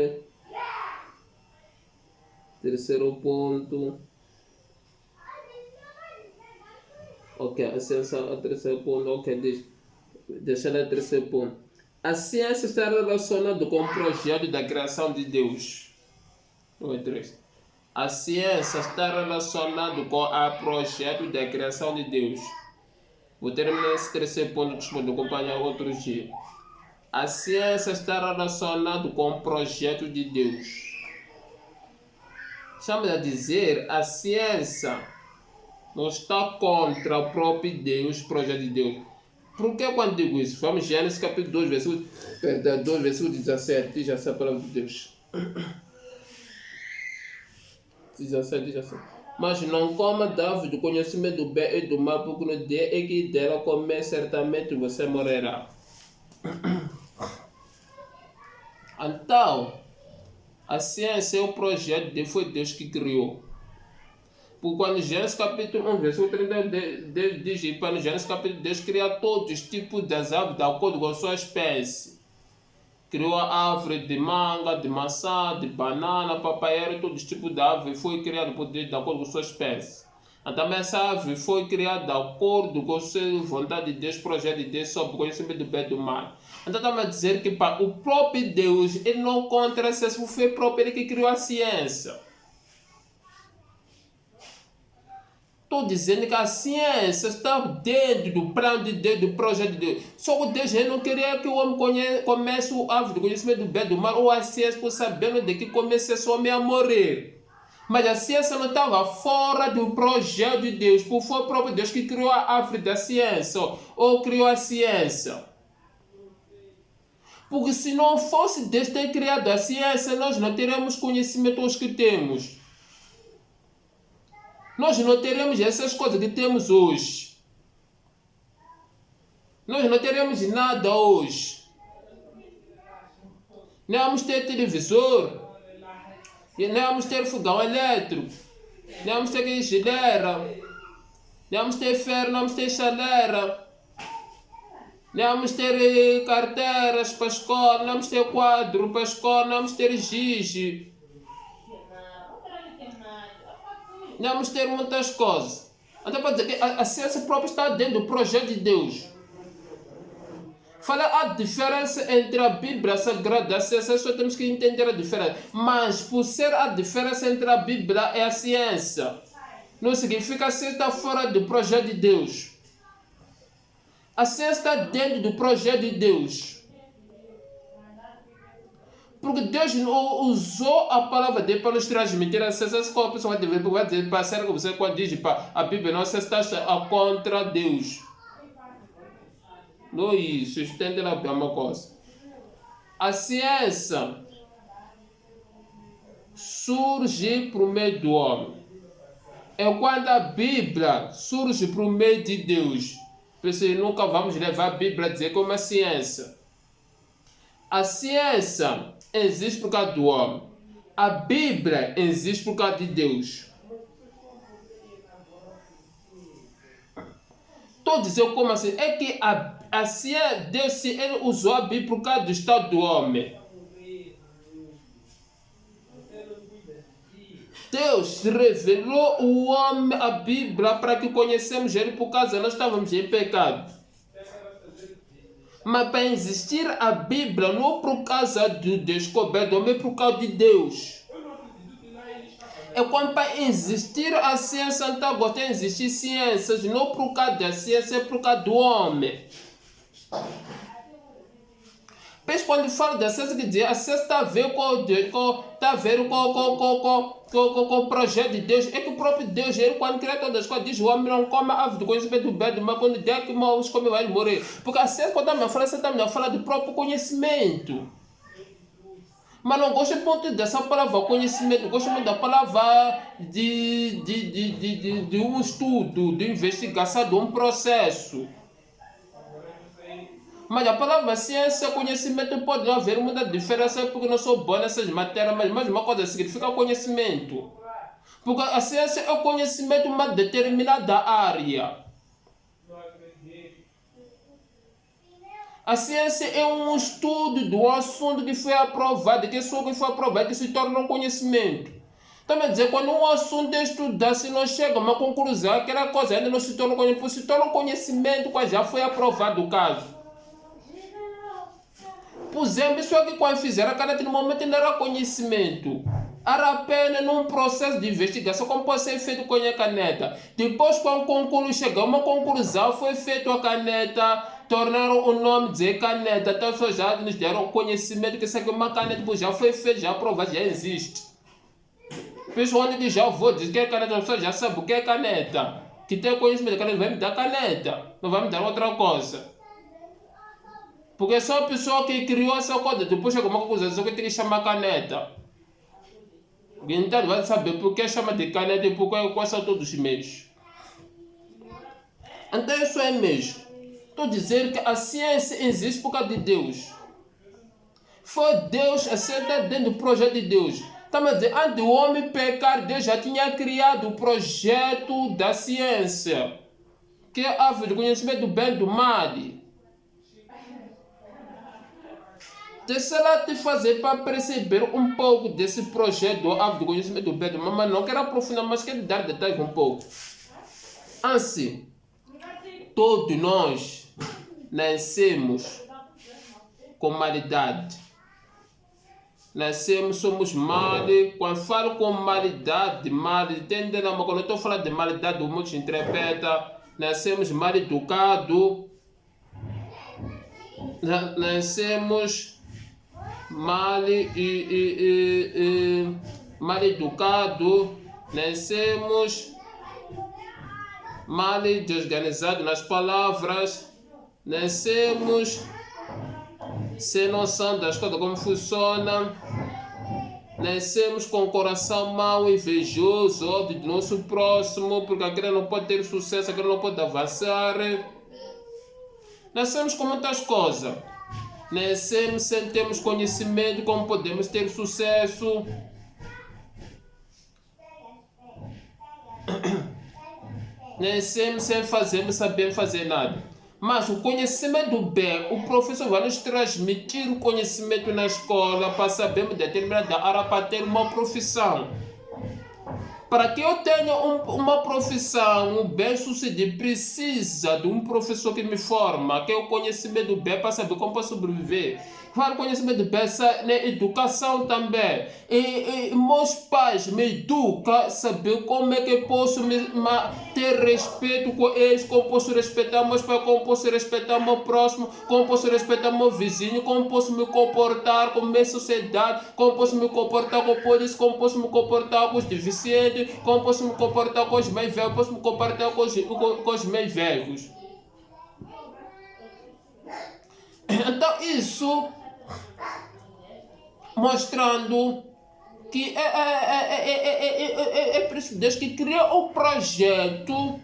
Speaker 1: Terceiro ponto. Ok, a ciência, o terceiro ponto. Ok, deixa lá o terceiro ponto. A ciência está relacionada com o projeto da criação de Deus. A ciência está relacionada com o projeto da criação de Deus. Vou terminar esse terceiro ponto, vou acompanhar outro dia. A ciência está relacionada com o projeto de Deus. Estamos a dizer, a ciência não está contra o próprio Deus, o projeto de Deus. Por que quando digo isso? Vamos Gênesis capítulo 2, versículo 17, diz assim a palavra de Deus. 17. Mas não coma da árvore do conhecimento do bem e do mal, porque no dia em que dela comer, certamente você morrerá. Então, a ciência é o projeto de Deus, foi Deus que criou. Porque quando Gênesis capítulo 1, versículo 32 diz, para Gênesis capítulo 2, cria todos os tipos das árvores de acordo com a sua espécie. Criou a árvore de manga, de maçã, de banana, papaiero, todos os tipos de árvore foi criado por Deus de acordo com a sua espécie. Então essa árvore foi criada de acordo com a sua vontade de Deus, projeto de Deus sobre o conhecimento do bem e do mal. Então estamos a dizer que o próprio Deus, ele não contra essa, foi o próprio ele que criou a ciência. Estou dizendo que a ciência está dentro do plano de Deus, do projeto de Deus. Só que Deus não queria que o homem comece o árvore do conhecimento do bem e do mal, ou a ciência por saber de que comece esse homem a morrer. Mas a ciência não estava fora do projeto de Deus, porque foi o próprio Deus que criou a árvore da ciência, ou criou a ciência. Porque se não fosse Deus ter criado a ciência, nós não teríamos conhecimento os que temos. Nós não teremos essas coisas que temos hoje. Nós não teremos nada hoje. Não vamos ter televisor. Não vamos ter fogão elétrico. Não vamos ter geladeira. Não vamos ter ferro, não vamos ter chaleira. Não vamos ter carteiras para a escola. Não vamos ter quadro para a escola. Não vamos ter giz. Não vamos ter muitas coisas. Então pode dizer que a ciência própria está dentro do projeto de Deus. Fala a diferença entre a Bíblia Sagrada e a ciência, só temos que entender a diferença. Mas por ser a diferença entre a Bíblia e a ciência, não significa que a ciência está fora do projeto de Deus. A ciência está dentro do projeto de Deus. Porque Deus não usou a palavra dele para nos transmitir a ciência. Qual a pessoa vai dizer para ser que você quando diz para a Bíblia, não, você está contra Deus. Não é isso, entende lá uma coisa. A ciência surge por meio do homem. É quando a Bíblia surge por meio de Deus. Por isso nunca vamos levar a Bíblia a dizer como é ciência. A ciência existe por causa do homem. A Bíblia existe por causa de Deus. Estou dizendo como assim? É que a ciência, Deus ele usou a Bíblia por causa do estado do homem. Deus revelou o homem a Bíblia para que conhecemos ele por causa nós estávamos em pecado. Mas para existir a Bíblia não por causa do descoberto, mas por causa de Deus. É quando para existir a ciência, então agora tem existir ciências, não por causa da ciência, é por causa do homem. Mas quando falo da ciência, quer dizer, a ciência está a ver com o projeto de Deus. É que o próprio Deus, ele quando cria todas as coisas, diz o homem não come a árvore do conhecimento do bem e do mal, quando der que os come vai morrer. Porque a ciência, quando está me falando, está a falar do próprio conhecimento. Mas não gosto muito dessa palavra conhecimento, gosto muito da palavra de um estudo, de investigação, de um processo. Mas a palavra ciência, conhecimento pode não haver muita diferença porque não sou bom nessas matérias, mas uma coisa significa conhecimento. Porque a ciência é o conhecimento de uma determinada área. A ciência é um estudo do assunto que foi aprovado, que só que foi aprovado, que se torna um conhecimento. Também dizer, quando um assunto é estudado, se não chega a uma conclusão, aquela coisa ainda não se torna um conhecimento, se torna um conhecimento que já foi aprovado o caso. Por exemplo, isso aqui quando fizeram a caneta no momento ainda era conhecimento. Era apenas num processo de investigação, como pode ser feito com a caneta. Depois, quando o concurso chegou a uma conclusão, foi feita a caneta tornaram o nome dizer caneta. Então as pessoas já nos deram o conhecimento que isso aqui é uma caneta, já foi feito, já aprovado, já existe. Pessoal, onde já vou dizer que é caneta, a pessoa já sabe o que é caneta. Que tem conhecimento de caneta, vai me dar caneta, não vai me dar outra coisa. Porque só a pessoa que criou essa coisa, depois chega uma coisa, só que tem que chamar caneta. Então vai saber por que chama de caneta e por quais são todos os meios. Então isso é mesmo. Estou dizendo que a ciência existe por causa de Deus. Foi Deus, a ciência dentro do projeto de Deus. Estamos a dizer, antes do homem pecar, Deus já tinha criado o projeto da ciência, que é a árvore do conhecimento do bem e do mal. Deixa te fazer para perceber um pouco desse projeto do árvore do conhecimento do bem e do mal, mas não quero aprofundar, mas quero dar detalhes um pouco. Assim, todos nós nascemos com malidade. Nascemos, somos mal. Quando falo com malidade, entende? Quando eu estou falando de malidade, o mundo interpreta. Nascemos mal educados. Nascemos mal educados. Nascemos mal desorganizados nas palavras. Nascemos sem noção das coisas como funcionam. Nascemos com o coração mau, invejoso, ódio do nosso próximo, porque aquele não pode ter sucesso, aquele não pode avançar. Nascemos com muitas coisas. Nascemos sem termos conhecimento como podemos ter sucesso. Nascemos sem saber fazer nada. Mas o conhecimento do bem, o professor vai nos transmitir o conhecimento na escola para sabermos determinada área para ter uma profissão. Para que eu tenha uma profissão bem-sucedida, precisa de um professor que me forma, que é o conhecimento do bem para saber como posso sobreviver. Claro, conhecimento do bem, educação também. E meus pais me educam, saber como é que posso ter respeito com eles, como posso respeitar meus pais, como posso respeitar meu próximo, como posso respeitar meu vizinho, como posso me comportar com a minha sociedade, como posso me comportar com a polícia, como posso me comportar com os deficientes, como posso me comportar com os mais velhos, posso me comportar com os mais velhos. Então isso mostrando que é por isso Deus que criou o projeto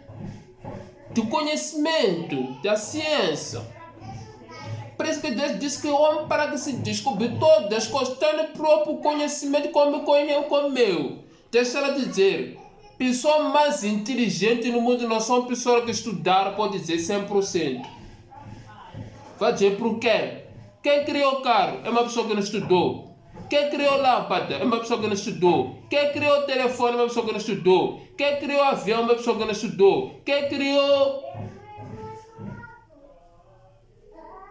Speaker 1: do conhecimento, da ciência. Por isso que Deus disse que o homem, para que se descobrir todas as coisas, tem o próprio conhecimento como eu. Deixa ela dizer, pessoa mais inteligente no mundo não são pessoas que estudaram, pode dizer 100%. Vai dizer por quê? Quem criou o carro é uma pessoa que não estudou. Quem criou lâmpada é uma pessoa que não estudou. Quem criou o telefone é uma pessoa que não estudou. Quem criou o avião é uma pessoa que não estudou. Quem criou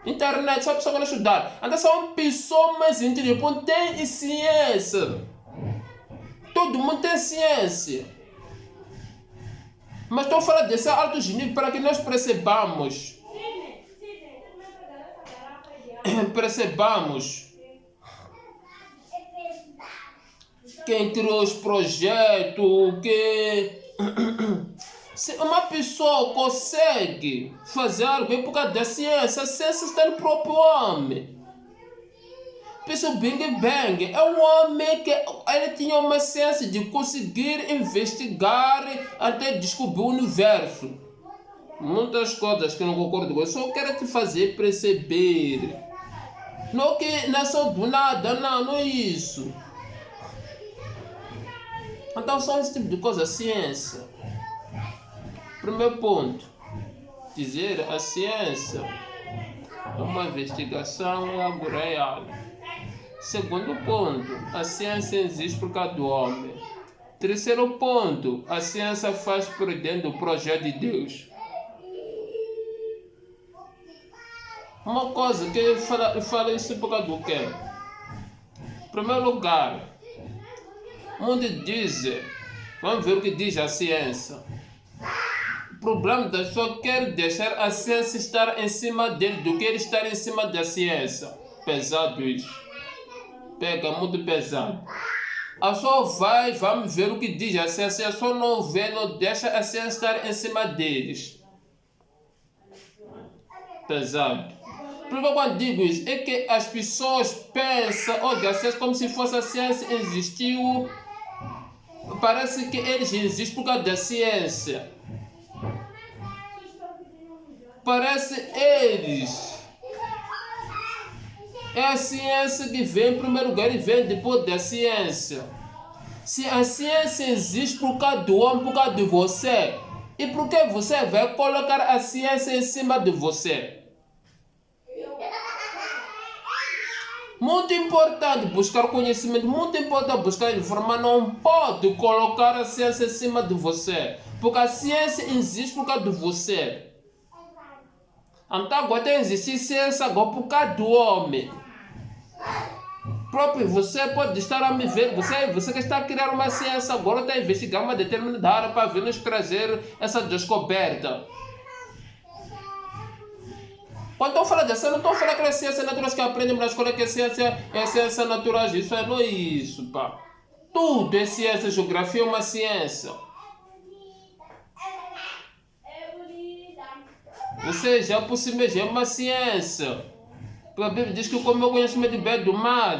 Speaker 1: internet são pessoas que não estudaram. Então são pessoas mais inteligentes. Tem ciência. Todo mundo tem ciência. Mas estou falando desse alto nível para que nós percebamos quem criou os projetos, que se uma pessoa consegue fazer algo é por causa da ciência, a ciência está no próprio homem. Pensa o Big Bang, é um homem que ele tinha uma ciência de conseguir investigar até descobrir o universo. Muitas coisas que eu não concordo com, eu só quero te fazer perceber. Não que nasceu do nada, não é isso. Então são esse tipo de coisa, a ciência. Primeiro ponto, dizer a ciência é uma investigação, é algo real. Segundo ponto, a ciência existe por causa do homem. Terceiro ponto, a ciência faz por dentro do projeto de Deus. Uma coisa que eu falo isso por causa do quê? Em primeiro lugar, onde diz, vamos ver o que diz a ciência. O problema da pessoa quer deixar a ciência estar em cima dele do que ele estar em cima da ciência. Pesado isso. Pega muito pesado. A pessoa vamos ver o que diz a ciência, a pessoa não vê, não deixa a ciência estar em cima deles. Pesado. Porque quando digo isso, é que as pessoas pensam, olha, a ciência como se fosse a ciência existiu. Parece que eles existem por causa da ciência. Parece eles. É a ciência que vem em primeiro lugar e vem depois da ciência. Se a ciência existe por causa do homem, por causa de você, e por que você vai colocar a ciência em cima de você? Muito importante buscar conhecimento, muito importante buscar informação. Não pode colocar a ciência em cima de você, porque a ciência existe por causa de você. Então agora tem que existir ciência agora por causa do homem. Próprio você pode estar a me ver, você que está a criar uma ciência agora, está a investigar uma determinada área para vir nos trazer essa descoberta. Quando eu falo dessa, não estou falando que é ciência natural que aprendemos na escola, que é ciência natural. Isso não é isso, pá. Tudo é ciência, geografia é uma ciência. Ou seja, por si mesmo é uma ciência. Porque a Bíblia diz que como eu conhecimento do bem e do mal.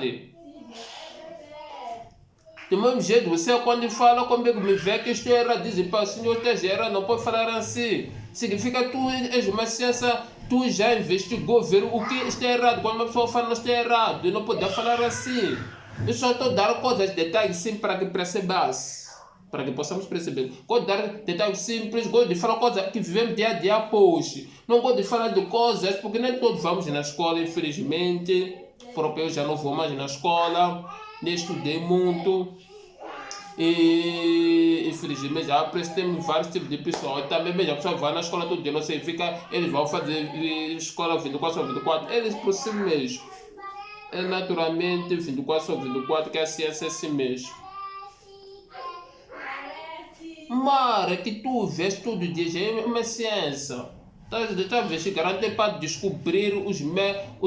Speaker 1: Do mesmo jeito, você quando fala comigo, me vê que estou errado, diz, pá, o senhor está errado, não pode falar assim. Significa que tu és uma ciência, tu já investigou, ver o que está errado. Quando uma pessoa fala não está errado, eu não pode falar assim. Eu só estou dando coisas, detalhes simples para que percebas. Para que possamos perceber. Gosto de dar detalhes simples, gosto de falar coisas que vivemos dia a dia após. Não gosto de falar de coisas, porque nem todos vamos na escola, infelizmente. Próprio eu já não vou mais na escola, nem estudei muito. E infelizmente já temos vários tipos de pessoas. Também mesmo a pessoa vai na escola todo dia, não significa eles vão fazer escola 24/24. Eles por si mesmos. É naturalmente 24/24 que a ciência é assim mesmo. Mara, que tu vês todo dia já é uma ciência. Estás investigando até para descobrir os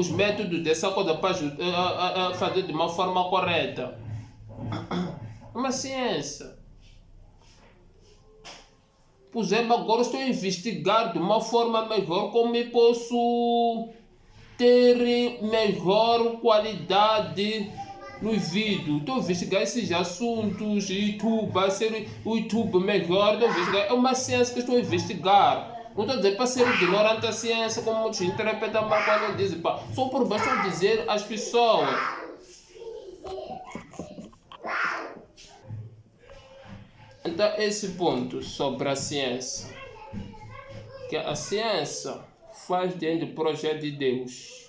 Speaker 1: métodos dessa coisa para fazer de uma forma correta. Uma ciência. Por exemplo, agora estou a investigar de uma forma melhor como eu posso ter melhor qualidade no vídeo. Estou a investigar esses assuntos, YouTube, vai ser o YouTube melhor. É uma ciência que estou a investigar. Não estou a dizer para ser ignorante da ciência, como muitos interpretam mal quando dizem, pá. Só por basta dizer às pessoas. Então, esse ponto sobre a ciência, que a ciência faz dentro do projeto de Deus,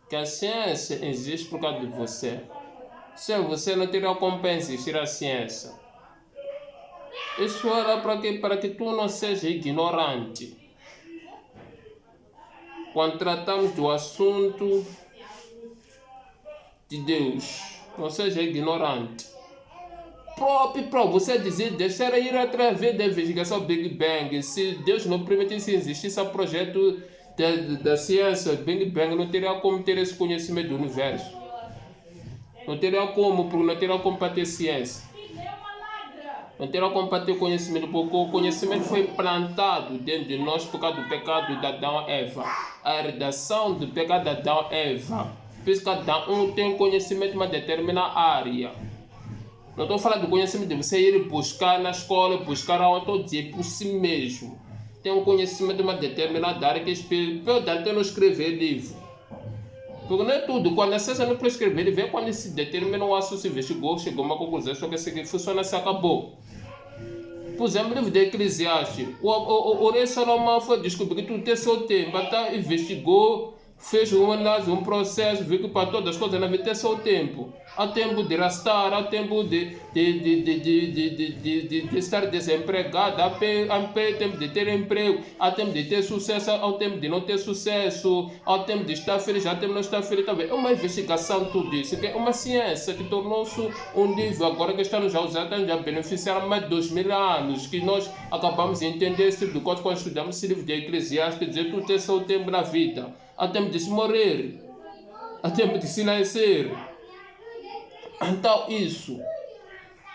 Speaker 1: que a ciência existe por causa de você. Se você não tiver como existir a ciência, isso era para que tu não seja ignorante. Quando tratamos do assunto de Deus, não seja ignorante. Próprio você dizer, deixar ir através da investigação Big Bang. Se Deus não permitisse existir esse projeto da ciência Big Bang, não teria como ter esse conhecimento do universo. Não teria como, porque não teria como para ter ciência. Não teria como para ter conhecimento, porque o conhecimento foi plantado dentro de nós por causa do pecado de Adão e Eva. A herdação do pecado de Adão e Eva. Por isso que cada um tem conhecimento em uma determinada área. Não estou falando do conhecimento de você ir buscar na escola, buscar aonde, estou a dizer por si mesmo. Tem um conhecimento de uma determinada área que pode até não escrever livro. Porque não é tudo. Quando a ciência não pode escrever, ele vê quando se determina um assunto, se investigou, chegou a uma conclusão, só que assim funciona, se acabou. Por exemplo, o livro de Eclesiastes. O rei Salomão foi descobrir que tudo tem seu tempo, até investigou, fez uma análise, um processo, viu que para todas as coisas na vida tem seu tempo. Há tempo de rastar, há tempo de estar desempregado, há tempo de ter emprego, há tempo de ter sucesso, há tempo de não ter sucesso, há tempo de estar feliz, há tempo de não estar feliz também. É uma investigação tudo isso, que é uma ciência que tornou-se um livro agora que estamos a usar, estamos a beneficiar mais de 2000 anos, que nós acabamos de entender esse tipo de coisa quando estudamos esse livro de Eclesiastes, quer dizer, tudo tem seu tempo na vida. Há tempo de se morrer, há tempo de se nascer. Então, isso.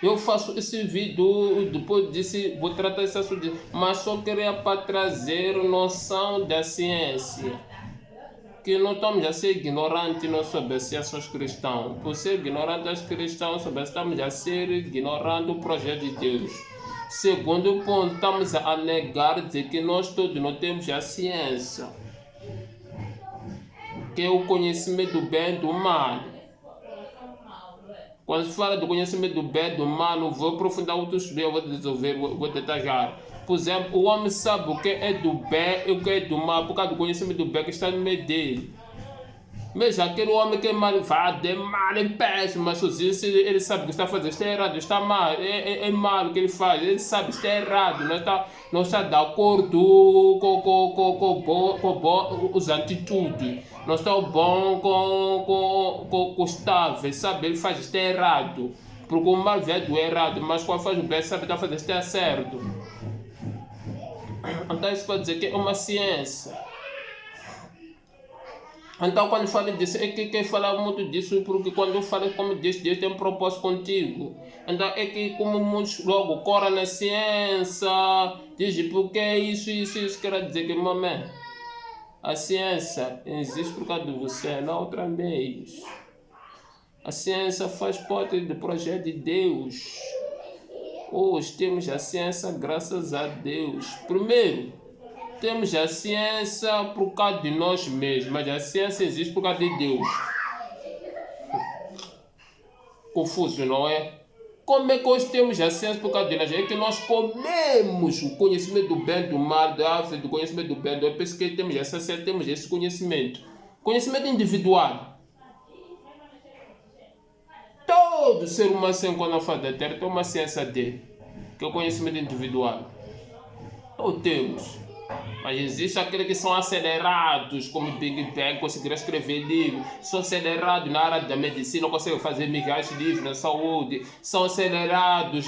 Speaker 1: Eu faço esse vídeo, depois disso, vou tratar esse assunto, mas só queria para trazer noção da ciência. Que não estamos a ser ignorantes não sobre as ciências cristãs. Por ser ignorantes cristãos, estamos a ser ignorando o projeto de Deus. Segundo ponto, estamos a negar de que nós todos não temos a ciência, que é o conhecimento do bem e do mal. Quando se fala do conhecimento do bem e do mal, vou aprofundar outro estudo, eu vou desenvolver, vou detalhar. Por exemplo, o homem sabe o que é do bem e o que é do mal, por causa do conhecimento do bem que está no meio dele. Mas aquele homem que é malvado, é mal, é péssimo, mas ele sabe que está fazendo, está errado, está mal, é mal o que ele faz, ele sabe que está errado, não está de acordo com os atitudes, não está bom com o estável, sabe, ele faz está errado, porque o mal vem do errado, mas quando faz o bem, sabe que está fazendo está certo. Então isso pode dizer que é uma ciência. Então, quando falo disso, é que quero falar muito disso, porque quando eu falo como Deus tem um propósito contigo. Então, é que como muitos logo correm na ciência, dizem porque isso quer dizer que, mamãe, a ciência existe por causa de você, não outra vez. A ciência faz parte do projeto de Deus. Hoje temos a ciência graças a Deus. Primeiro, temos a ciência por causa de nós mesmos, mas a ciência existe por causa de Deus. Confuso, não é? Como é que hoje temos a ciência por causa de nós? É que nós comemos o conhecimento do bem, do mal, da árvore, do conhecimento do bem, do mal. É por isso que temos essa ciência, temos esse conhecimento. Conhecimento individual. Todo ser humano sem quando faz da Terra tem uma ciência dele, que é o conhecimento individual. Todos temos. Mas existe aqueles que são acelerados, como Big Bang, conseguiram escrever livros, são acelerados na área da medicina, conseguem fazer milhares de livros na saúde, são acelerados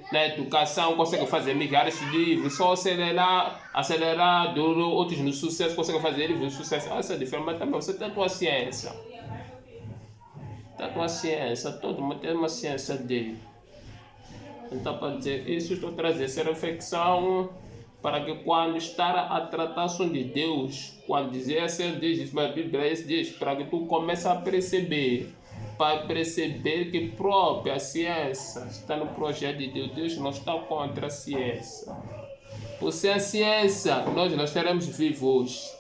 Speaker 1: na educação, conseguem fazer milhares de livros, são acelerados, outros no sucesso, conseguem fazer livros de sucesso. Essa é diferente, mas também você tem a tua ciência. Tem a tua ciência, todo mundo tem uma ciência dele. Então, para dizer isso, estou trazendo essa reflexão para que quando estar a tratar de Deus, quando dizer assim, diz, mas a Bíblia diz, para que tu comece a perceber, para perceber que própria ciência está no projeto de Deus. Deus não está contra a ciência. Por ser a ciência, nós não estaremos vivos.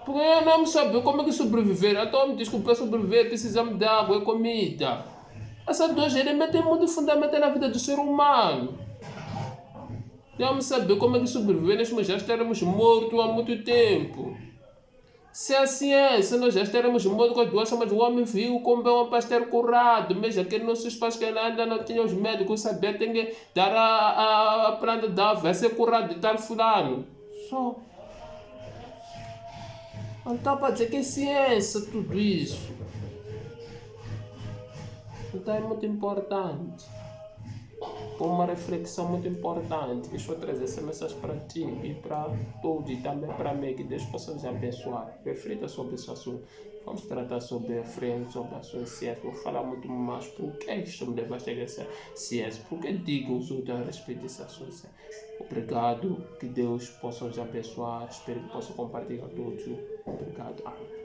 Speaker 1: Porque eu não sabia como é que sobreviver. Então me desculpa, para sobreviver precisamos de água e comida. Essas duas elementos têm muito fundamental na vida do ser humano. Devemos saber como é que sobreviver, nós já estaremos mortos há muito tempo. Se a ciência, nós já estaremos mortos com as doenças, mas o homem viu como é um pastor curado, mesmo aqueles nossos pais que ainda não tinham os médicos saber, tem que dar a planta da vai ser curado de tal fulano. Só. Então para dizer que é ciência tudo isso. Então é muito importante. Uma reflexão muito importante. Deixa eu trazer essa mensagem para ti e para todos e também para mim, que Deus possa nos abençoar. Reflita sobre esse assunto. Vamos tratar sobre a frente, sobre a sua ciência. Vou falar muito mais por que estamos debaixando essa ciência. Por que digo os outros a respeito desse assunto. Obrigado. Que Deus possa nos abençoar. Espero que possa compartilhar todos. Obrigado. Amém.